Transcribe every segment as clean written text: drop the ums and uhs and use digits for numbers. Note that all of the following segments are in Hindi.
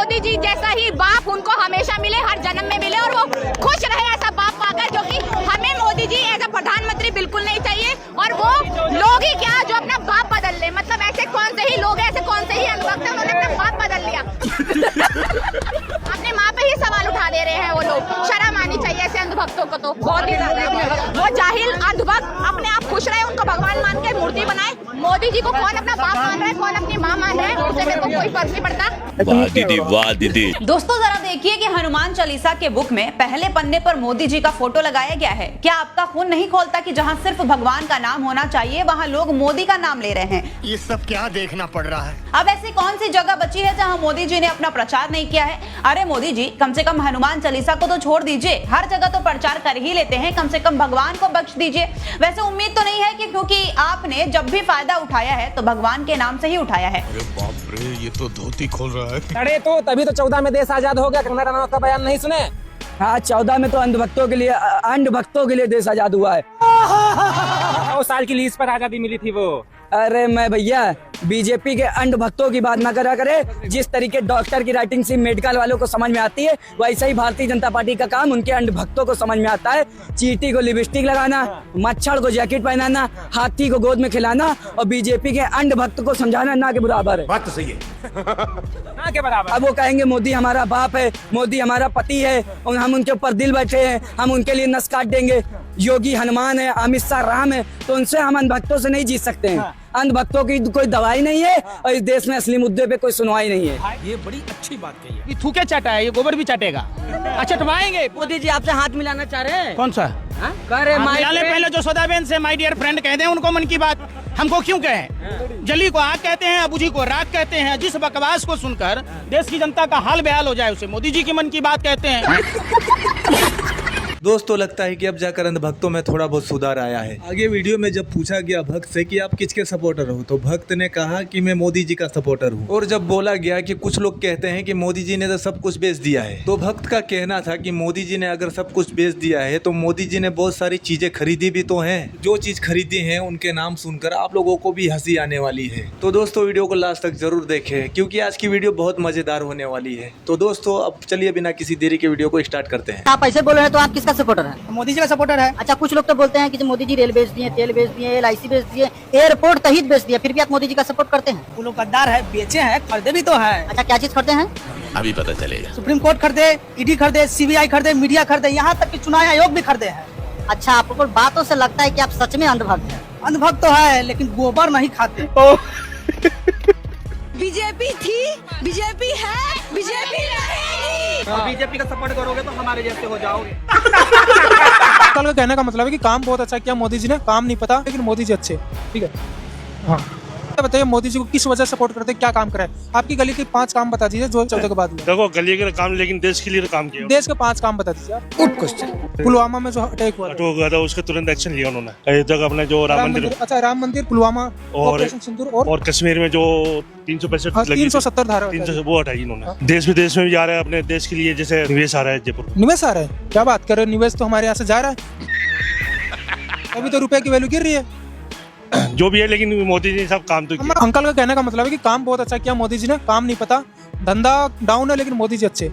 मोदी जी जैसा ही बाप उनको हमेशा मिले, हर जन्म में मिले और वो खुश रहे ऐसा बाप पाकर, जो कि हमें मोदी जी एज अ प्रधानमंत्री बिल्कुल नहीं चाहिए। और वो लोग ही क्या जो अपना बाप बदल ले, मतलब ऐसे कौन से ही लोग हैं, ऐसे कौन से ही अंधभक्त हैं, उन्होंने अपना बाप बदल लिया। अपने माँ पे ही सवाल उठा दे रहे हैं वो लोग। शर्म आनी चाहिए ऐसे अंधभक्तों को, तो बहुत ही ज्यादा। वो जाहिल अंधभक्त अपने आप खुश रहे, उनको भगवान मान के मूर्ति बनाए। मोदी जी को कौन अपना बाप मान रहा है, कौन अपनी माँ मान रहा है, उससे मेरे को कोई फर्क नहीं पड़ता। वाह दीदी, वाह दीदी। दोस्तों जरा देखिए कि हनुमान चालीसा के बुक में पहले पन्ने पर मोदी जी का फोटो लगाया गया है। क्या आपका खून नहीं खोलता कि जहां सिर्फ भगवान का नाम होना चाहिए वहां लोग मोदी का नाम ले रहे हैं? ये सब क्या देखना पड़ रहा है? अब ऐसी कौन सी जगह बची है जहां मोदी जी ने अपना प्रचार नहीं किया है? अरे मोदी जी, कम से कम हनुमान चालीसा को तो छोड़ दीजिए, हर जगह तो प्रचार कर ही लेते हैं, कम से कम भगवान को बख्श दीजिए। वैसे उम्मीद तो नहीं है कि क्योंकि आपने जब भी फायदा उठाया है तो भगवान के नाम से ही उठाया है। अरे बाप रे, ये तो धोती खोल रहा है। अरे तो तभी तो 14 में देश आजाद हो गया। कंगना रनौत का बयान नहीं सुने? हाँ, 14 में तो अंधभक्तों के लिए देश आजाद हुआ है। 2 साल की लीज पर आजादी मिली थी वो। अरे मैं भैया बीजेपी के अंधभक्तों की बात ना करा करे। जिस तरीके डॉक्टर की राइटिंग से मेडिकल वालों को समझ में आती है, वैसे ही भारतीय जनता पार्टी का काम उनके अंधभक्तों को समझ में आता है। चींटी को लिपस्टिक लगाना, मच्छर को जैकेट पहनाना, हाथी को गोद में खिलाना और बीजेपी के अंधभक्त को समझाना ना के बराबर है। बात तो सही है। ना के बराबर। अब वो कहेंगे मोदी हमारा बाप है, मोदी हमारा पति है और हम उनके ऊपर दिल बैठे हैं, हम उनके लिए नस काट देंगे। योगी हनुमान है, अमित शाह राम है, तो उनसे हम अंधभक्तों से नहीं जीत सकते हैं। अंधभक्तों की कोई दवाई नहीं है और इस देश में असली मुद्दे पे कोई सुनवाई नहीं है। ये बड़ी अच्छी बात कही है। ये थूके चाटा है, ये गोबर भी चाटेगा। अच्छा चटवाएंगे। मोदी जी आपसे हाथ मिलाना चाह रहे हैं। कौन सा? पहले जो सौदाबेन से माय डियर फ्रेंड कहते हैं उनको मन की बात, हमको क्यों कहें? जली को आग कहते हैं, अबू जी को राग कहते हैं। जिस बकवास को सुनकर देश की जनता का हाल बेहाल हो जाए उसे मोदी जी की मन की बात कहते हैं। दोस्तों लगता है कि अब जाकर अंधभक्तों में थोड़ा बहुत सुधार आया है। आगे वीडियो में जब पूछा गया भक्त से कि आप किसके सपोर्टर हो, तो भक्त ने कहा कि मैं मोदी जी का सपोर्टर हूँ। और जब बोला गया कि कुछ लोग कहते हैं कि मोदी जी ने तो सब कुछ बेच दिया है, तो भक्त का कहना था कि मोदी जी ने अगर सब कुछ बेच दिया है तो मोदी जी ने बहुत सारी चीजें खरीदी भी तो हैं। जो चीज खरीदी है उनके नाम सुनकर आप लोगों को भी हंसी आने वाली है। तो दोस्तों वीडियो को लास्ट तक जरूर देखें क्योंकि आज की वीडियो बहुत मजेदार होने वाली है। तो दोस्तों अब चलिए बिना किसी देरी के वीडियो को स्टार्ट करते हैं। आप ऐसे बोल रहे हैं तो आप किसका सपोर्टर है? मोदी जी का सपोर्टर है। अच्छा, कुछ लोग तो बोलते हैं कि मोदी जी रेल बेच दिए, तेल बेच दिए, LIC बेच दिए, एयरपोर्ट तहित बेच दिया, फिर भी आप मोदी जी का सपोर्ट करते हैं? वो लोग गद्दार है, बेचे हैं, खरीदे भी तो है। अच्छा, क्या चीज खरीदे हैं? अभी पता चलेगा। सुप्रीम कोर्ट खरीदे, ED खरीदे, CBI खरीदे, मीडिया खरीदे, यहाँ तक कि चुनाव आयोग भी खरीदे हैं। अच्छा, आपको बातों से लगता है कि आप सच में अंधभक्त हैं? अंधभक्त तो है लेकिन गोबर नहीं खाते। बीजेपी थी, बीजेपी है, बीजेपी रहेगी। बीजेपी का सपोर्ट करोगे तो हमारे जैसे हो जाओगे। कल का कहने का मतलब है कि काम बहुत अच्छा किया मोदी जी ने। काम नहीं पता लेकिन मोदी जी अच्छे, ठीक है। हाँ बताइए मोदी जी को किस वजह से सपोर्ट करते हैं, क्या काम करे? आपकी गली के 5 काम बता दीजिए जो 14 के बाद हुए। देखो गली के काम लेकिन देश के लिए काम किया। देश के 5 काम बता दीजिए आप। Good question. पुलवामा में जो अटैक हुआ था उसका तुरंत एक्शन लिया उन्होंने। अयोध्या अपने जो राम मंदिर, अच्छा राम मंदिर, पुलवामा, ऑपरेशन सिंदूर और कश्मीर में जो 365 370 धारा 300 वो हटाई इन्होंने। देश विदेश में भी जा रहा है, अपने देश के लिए जैसे निवेश आ रहा है जयपुर। निवेश आ रहा है? क्या बात कर रहे हो, निवेश तो हमारे यहाँ से जा रहा है। अभी तो रुपए की वैल्यू गिर रही है। जो भी है लेकिन मोदी जी ने सब काम तो किया। अंकल का कहने का मतलब है कि काम बहुत अच्छा किया मोदी जी ने। काम नहीं पता, धंधा डाउन है लेकिन मोदी जी अच्छे।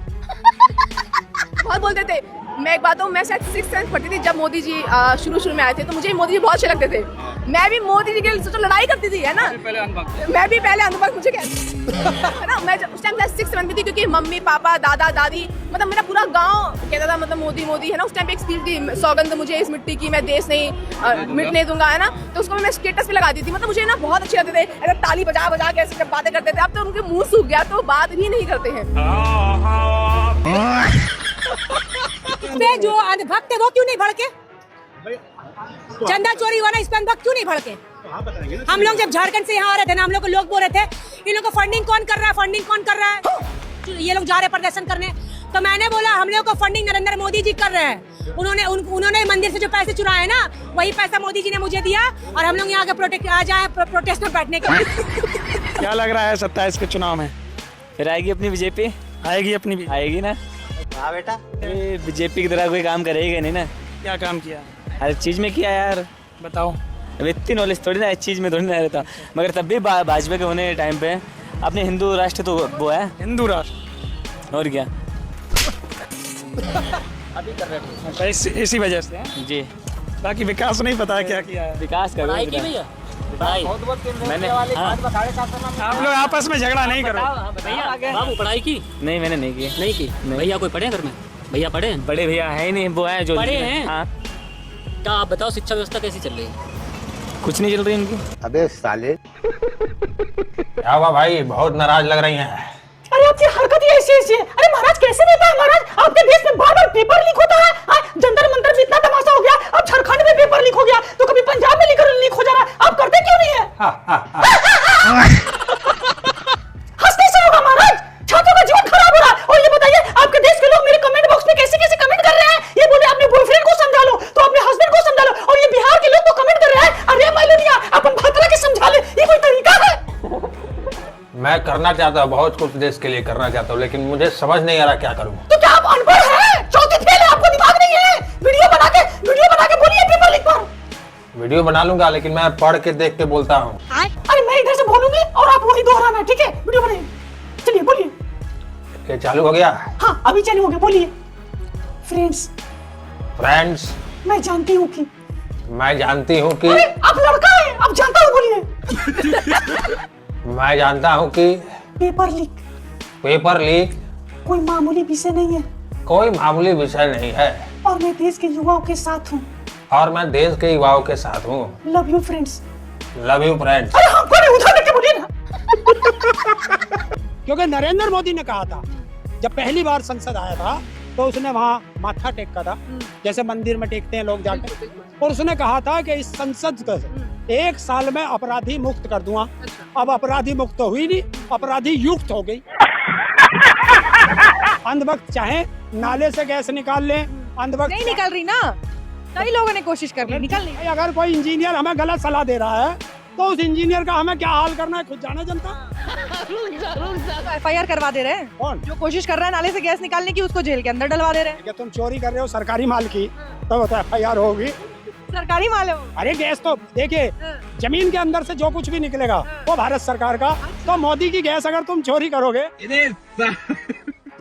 बहुत बोलते थे। मैं एक बात हूँ, मैं शायद 6th सेंस पढ़ती थी जब मोदी जी शुरू में आए थे, तो मुझे मोदी जी बहुत अच्छे लगते थे। मैं भी मोदी जी के लिए सोचो लड़ाई करती थी, है ना। मैं भी पहले अंधभक्त, मुझे क्या है ना। मैं उस टाइम 6th सेवन्थ में थी क्योंकि मम्मी पापा दादा दादी मतलब मेरा पूरा गांव कहता था मतलब मोदी मोदी, है ना। उस टाइम पे एक स्पीच थी, सौगंध मुझे इस मिट्टी की, मैं देश नहीं मिटने दूंगा, है ना। तो उसको मैं स्टेटस पे लगाती थी। मतलब मुझे ना बहुत अच्छे लगते थे, अगर ताली बजा बजा के ऐसे जब बातें करते थे। अब तो उनके मुंह सूख गया तो बात ही नहीं करते हैं। जो अंधभक्त है वो क्यों नहीं भड़के? चंदा चोरी हुआ ना, इस पर अंधभक्त क्यों नहीं भड़के? हम लोग जब झारखंड से यहाँ आ रहे थे ना, हम लोग को लोग बोल रहे थे इन लोग को फंडिंग कौन कर रहा है, फंडिंग कौन कर रहा है, ये लोग जा रहे प्रदर्शन करने। तो मैंने बोला हम लोग को फंडिंग नरेंद्र मोदी जी कर रहे हैं। उन्होंने मंदिर से जो पैसे चुराए ना, वही पैसा मोदी जी ने मुझे दिया और हम लोग यहाँ के प्रोटेस्ट में बैठने के। क्या लग रहा है 27 के चुनाव में? फिर आएगी अपनी बीजेपी? आएगी अपनी भी आएगी ना। हाँ बेटा, बीजेपी की तरह कोई काम करेगा नहीं ना। क्या काम किया? हर चीज में किया यार। बताओ। अब इतनी नॉलेज थोड़ी ना इस चीज में थोड़ी ना रहता, मगर तब भी भाजपा के होने टाइम पे अपने हिंदू राष्ट्र तो वो है। हिंदू राष्ट्र और क्या अभी कर रहे थे इसी वजह से जी। बाकी विकास नहीं पता क्या किया है। विकास करो भैया। मैंने आप लोग आपस में झगड़ा नहीं करो। बाबू पढ़ाई की? नहीं मैंने नहीं की। नहीं की? भैया कोई पढ़े घर में? भैया पढ़े? बड़े भैया है ही नहीं, वो है जो पढ़े हैं। हाँ। क्या आप बताओ शिक्षा व्यवस्था कैसी चल रही है? कुछ नहीं चल रही इनकी। अबे साले क्या हुआ भाई, बहुत नाराज लग रही हैं। अरे आपकी हरकत ही ऐसी है। अरे महाराज कैसे नहीं पाए महाराज, आपके देश में बार बार पेपर लीक होता है। जंतर मंतर में इतना तमाशा हो गया, अब झारखंड में पेपर लीक हो गया, तो कभी पंजाब में लीक हो जा रहा है। आप करते क्यों नहीं है? हंसने से होगा महाराज, छात्रों का जीवन खराब हो रहा है। और ये बताइए आपके देश के लोग मेरे कमेंट बॉक्स में कैसे कैसे कमेंट कर रहे हैं। ये बोले अपने बॉयफ्रेंड को समझा लो, तो अपने हस्बैंड को समझा लो। और ये बिहार के लोग तो कमेंट कर रहे हैं, अरे मैलोनिया अपन भतरा के समझा ले। ये कोई तरीका है? मैं करना चाहता हूँ, बहुत कुछ देश के लिए करना चाहता हूँ, लेकिन मुझे समझ नहीं आ रहा क्या करूँ। तो क्या आप अनपढ़ हैं? चौथी फेल है, आपको दिमाग नहीं है? वीडियो बना के बोलिए पेपर लीक पर। वीडियो बना लूंगा, लेकिन मैं पढ़ के देख के बोलता हूँ। अरे मैं इधर से बोलूंगी और आप वही दोहराना, ठीक है? वीडियो बनाइए, चलिए बोलिए। ये चालू हो गया? हाँ अभी चालू हो गया, बोलिए। फ्रेंड्स मैं जानती हूँ कि अरे आप लड़का है, आप जानता हूँ, बोलिए। मैं जानता हूँ कि पेपर लीक कोई मामूली विषय नहीं है, कोई मामूली विषय नहीं है, और मैं देश के युवाओं के साथ हूँ। Love you friends. अरे हमको नहीं, उधर देख के बोलिए ना। क्योंकि नरेंद्र मोदी ने कहा था जब पहली बार संसद आया था तो उसने वहाँ माथा टेका था, जैसे मंदिर में टेकते हैं लोग जाके, और उसने कहा था कि इस संसद को 1 साल में अपराधी मुक्त कर दूंगा। अब अपराधी मुक्त तो हुई नहीं, अपराधी युक्त हो गई। अंधभक्त चाहे नाले से गैस निकाल ले, अंधभक्त नहीं निकल रही ना, कई लोगों ने कोशिश कर ली, निकल नहीं। अगर कोई इंजीनियर हमें गलत सलाह दे रहा है तो उस इंजीनियर का हमें क्या हाल करना है खुद जाने जनता। FIR करवा दे रहे हैं। कौन? जो कोशिश कर रहा है नाले से गैस निकालने की, उसको जेल के अंदर डलवा दे रहे हैं। क्या तुम चोरी कर रहे हो सरकारी माल की, तो FIR होगी। सरकारी माल है। अरे गैस तो देखिए, जमीन के अंदर से जो कुछ भी निकलेगा वो भारत सरकार का। तो मोदी की गैस अगर तुम चोरी करोगे।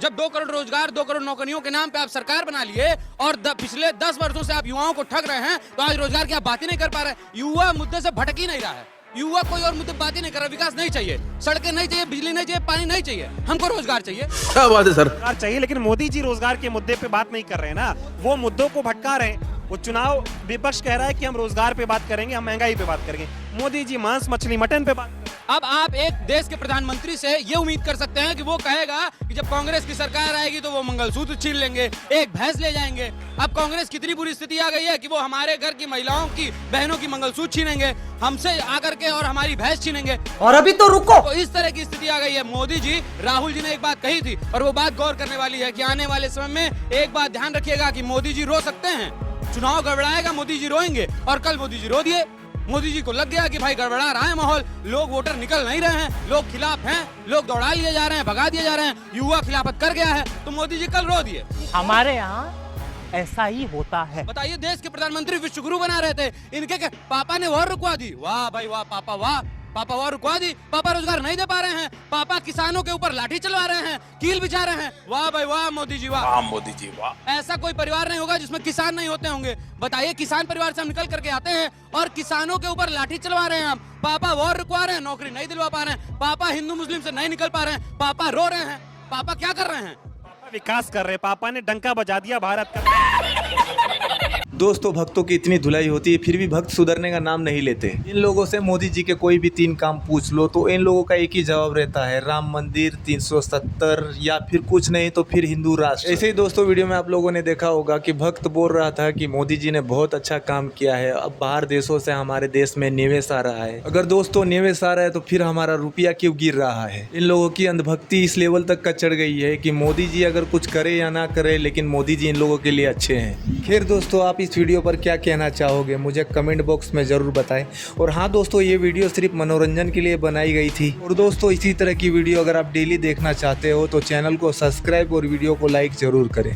जब 2 करोड़ रोजगार, 2 करोड़ नौकरियों के नाम पे आप सरकार बना लिए और पिछले 10 वर्षों से आप युवाओं को ठग रहे हैं, तो आज रोजगार की आप बात ही नहीं कर पा रहे। युवा मुद्दे से भटक ही नहीं रहा है, युवा कोई और मुद्दे बात ही नहीं कर रहा। विकास नहीं चाहिए, सड़कें नहीं चाहिए, बिजली नहीं चाहिए, पानी नहीं चाहिए, हमको रोजगार चाहिए। क्या बात है सर? रोजगार चाहिए, लेकिन मोदी जी रोजगार के मुद्दे पे बात नहीं कर रहे हैं ना, वो मुद्दों को भटका रहे हैं। वो चुनाव विपक्ष कह रहा है कि हम रोजगार पे बात करेंगे, हम महंगाई पे बात करेंगे, मोदी जी मांस मछली मटन पे बात। अब आप एक देश के प्रधानमंत्री से ये उम्मीद कर सकते हैं कि वो कहेगा कि जब कांग्रेस की सरकार आएगी तो वो मंगलसूत्र छीन लेंगे, एक भैंस ले जाएंगे। अब कांग्रेस कितनी बुरी स्थिति आ गई है कि वो हमारे घर की महिलाओं की, बहनों की मंगलसूत्र छीनेंगे, हमसे आकर के और हमारी भैंस छीनेंगे। और अभी तो रुको, तो इस तरह की स्थिति आ गई है। मोदी जी, राहुल जी ने एक बात कही थी और वो बात गौर करने वाली है कि आने वाले समय में एक बात ध्यान रखिएगा कि मोदी जी रो सकते हैं, चुनाव गड़बड़ाएगा, मोदी जी रोएंगे। और कल मोदी जी रो दिए, मोदी जी को लग गया कि भाई गड़बड़ा रहा है माहौल, लोग वोटर निकल नहीं रहे हैं, लोग खिलाफ हैं, लोग दौड़ा लिए जा रहे हैं, भगा दिए जा रहे हैं, युवा खिलाफत कर गया है, तो मोदी जी कल रो दिए। हमारे यहाँ ऐसा ही होता है। बताइए, देश के प्रधानमंत्री विश्वगुरु बना रहे थे, इनके पापा ने वॉर रुकवा दी। वाह भाई वाह, पापा वाह, पापा वॉर रुकवा दी, पापा रोजगार नहीं दे पा रहे हैं, पापा किसानों के ऊपर लाठी चलवा रहे हैं, कील बिछा रहे हैं। वाह भाई वाह, मोदी जी वाह। वाह मोदी जी वाह। ऐसा कोई परिवार नहीं होगा जिसमें किसान नहीं होते होंगे। बताइए, किसान परिवार से हम निकल करके आते हैं और किसानों के ऊपर लाठी चलवा रहे हैं हम। पापा वॉर रुकवा रहे हैं, नौकरी नहीं दिलवा पा रहे हैं, पापा हिंदू मुस्लिम से नहीं निकल पा रहे हैं, पापा रो रहे हैं। पापा क्या कर रहे हैं? विकास कर रहे हैं, पापा ने डंका बजा दिया भारत का। दोस्तों, भक्तों की इतनी धुलाई होती है फिर भी भक्त सुधरने का नाम नहीं लेते। इन लोगों से मोदी जी के कोई भी 3 काम पूछ लो तो इन लोगों का एक ही जवाब रहता है, राम मंदिर, 370 या फिर कुछ नहीं तो फिर हिंदू राष्ट्र। ऐसे ही दोस्तों, वीडियो में आप लोगों ने देखा होगा कि भक्त बोल रहा था कि मोदी जी ने बहुत अच्छा काम किया है, अब बाहर देशों से हमारे देश में निवेश आ रहा है। अगर दोस्तों निवेश आ रहा है तो फिर हमारा रुपया क्यों गिर रहा है? इन लोगों की अंधभक्ति इस लेवल तक का चढ़ गई है कि मोदी जी अगर कुछ करे या ना करे, लेकिन मोदी जी इन लोगों के लिए अच्छे हैं। खैर दोस्तों, आप इस वीडियो पर क्या कहना चाहोगे मुझे कमेंट बॉक्स में ज़रूर बताएं। और हाँ दोस्तों, ये वीडियो सिर्फ मनोरंजन के लिए बनाई गई थी। और दोस्तों, इसी तरह की वीडियो अगर आप डेली देखना चाहते हो तो चैनल को सब्सक्राइब और वीडियो को लाइक ज़रूर करें।